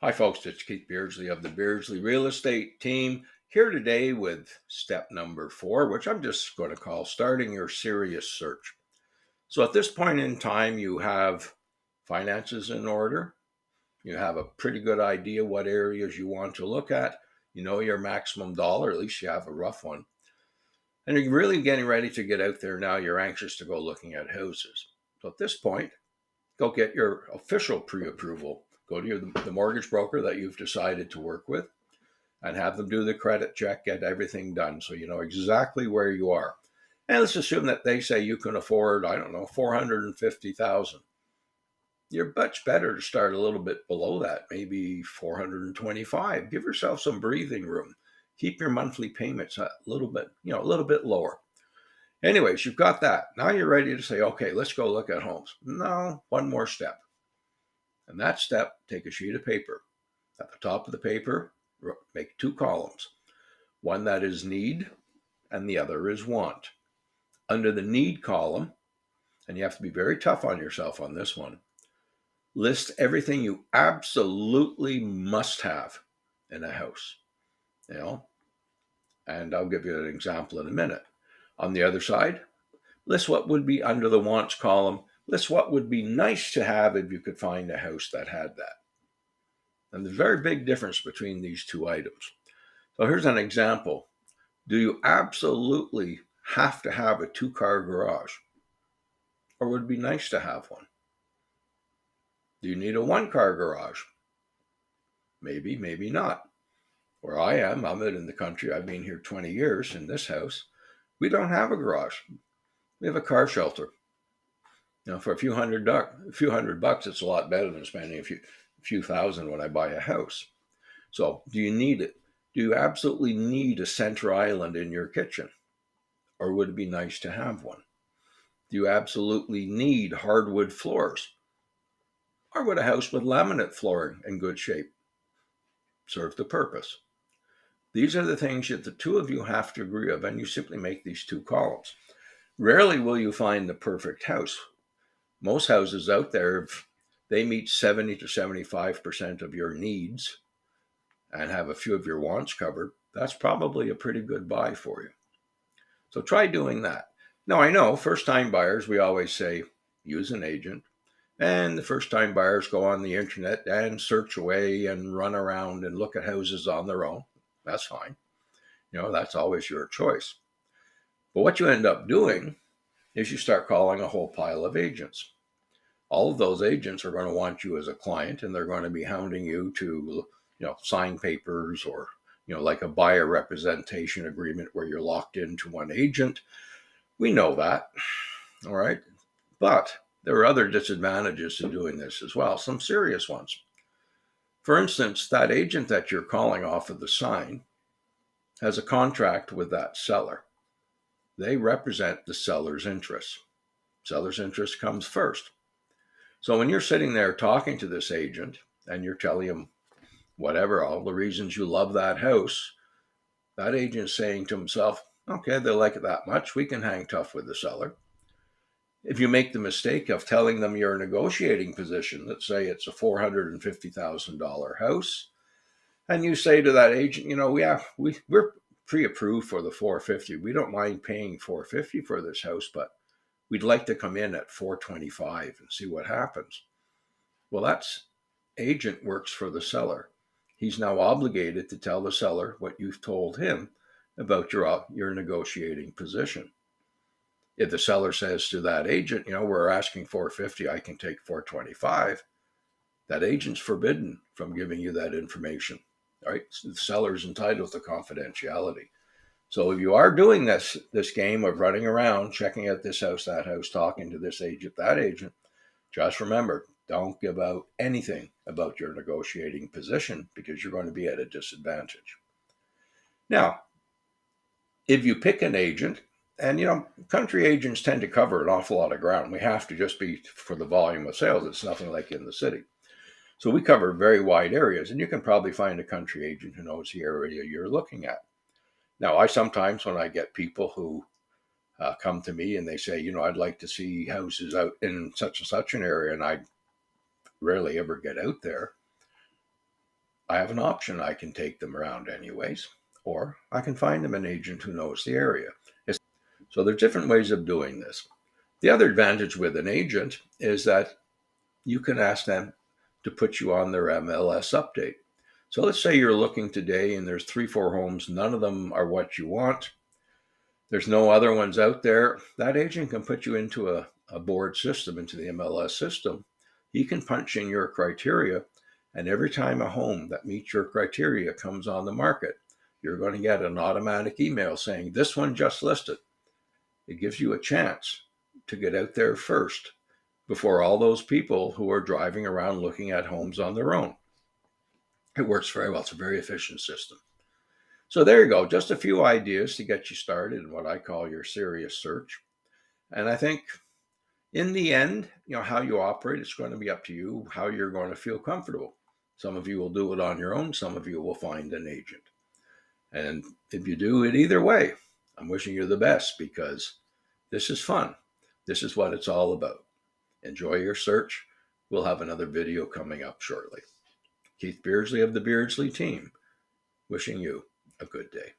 Hi, folks. It's Keith Beardsley of the Beardsley Real Estate Team here today with step number 4, which I'm just going to call starting your serious search. So, at this point in time, you have finances in order. You have a pretty good idea what areas you want to look at. You know your maximum dollar, at least you have a rough one. And you're really getting ready to get out there now. You're anxious to go looking at houses. So, at this point, go get your official pre-approval. Go to the mortgage broker that you've decided to work with and have them do the credit check, get everything done so you know exactly where you are. And let's assume that they say you can afford, I don't know, 450,000. You're much better to start a little bit below that, maybe 425. Give yourself some breathing room. Keep your monthly payments a little bit, a little bit lower. Anyways, you've got that. Now you're ready to say, okay, let's go look at homes. No, one more step. And that step, take a sheet of paper. At the top of the paper, make 2 columns. One that is need and the other is want. Under the need column, and you have to be very tough on yourself on this one, list everything you absolutely must have in a house. And I'll give you an example in a minute. On the other side, list what would be under the wants column. List what would be nice to have if you could find a house that had that. And there's a very big difference between these 2 items. So here's an example. Do you absolutely have to have a 2-car garage? Or would it be nice to have one? Do you need a 1-car garage? Maybe, maybe not. Where I am, I'm out in the country. I've been here 20 years in this house. We don't have a garage. We have a car shelter. For a few hundred bucks, it's a lot better than spending a few thousand when I buy a house. So, do you need it? Do you absolutely need a center island in your kitchen? Or would it be nice to have one? Do you absolutely need hardwood floors? Or would a house with laminate flooring in good shape serve the purpose? These are the things that the 2 of you have to agree on, and you simply make these 2 columns. Rarely will you find the perfect house. Most houses out there, if they meet 70 to 75% of your needs and have a few of your wants covered, that's probably a pretty good buy for you. So try doing that. Now, I know first-time buyers, we always say, use an agent. And the first-time buyers go on the internet and search away and run around and look at houses on their own. That's fine. That's always your choice. But what you end up doing is you start calling a whole pile of agents. All of those agents are going to want you as a client, and they're going to be hounding you to, sign papers or, like a buyer representation agreement where you're locked into one agent. We know that. All right. But there are other disadvantages to doing this as well, some serious ones. For instance, that agent that you're calling off of the sign has a contract with that seller. They represent the seller's interests. Seller's interest comes first. So when you're sitting there talking to this agent and you're telling him whatever, all the reasons you love that house, that agent's saying to himself, okay, they like it that much. We can hang tough with the seller. If you make the mistake of telling them your negotiating position, let's say it's a $450,000 house, and you say to that agent, we're pre-approved for the 450. We don't mind paying 450 for this house, but we'd like to come in at 425 and see what happens. Well, that's agent works for the seller. He's now obligated to tell the seller what you've told him about your negotiating position. If the seller says to that agent, we're asking 450, I can take 425, that agent's forbidden from giving you that information. All right, so the seller's entitled to confidentiality. So if you are doing this game of running around, checking out this house, that house, talking to this agent, that agent, just remember, don't give out anything about your negotiating position because you're going to be at a disadvantage. Now, if you pick an agent, and country agents tend to cover an awful lot of ground. We have to just be for the volume of sales. It's nothing like in the city. So we cover very wide areas, and you can probably find a country agent who knows the area you're looking at. Now, I sometimes, when I get people who come to me and they say, I'd like to see houses out in such and such an area, and I rarely ever get out there, I have an option. I can take them around anyways, or I can find them an agent who knows the area. So there's different ways of doing this. The other advantage with an agent is that you can ask them to put you on their MLS update. So let's say you're looking today and there's 3, 4 homes, none of them are what you want. There's no other ones out there. That agent can put you into a board system, into the MLS system. He can punch in your criteria, and every time a home that meets your criteria comes on the market, you're going to get an automatic email saying, "This one just listed." It gives you a chance to get out there first before all those people who are driving around looking at homes on their own. It works very well. It's a very efficient system. So there you go. Just a few ideas to get you started in what I call your serious search. And I think in the end, how you operate, it's going to be up to you, how you're going to feel comfortable. Some of you will do it on your own. Some of you will find an agent. And if you do it either way, I'm wishing you the best, because this is fun. This is what it's all about. Enjoy your search. We'll have another video coming up shortly. Keith Beardsley of the Beardsley team, wishing you a good day.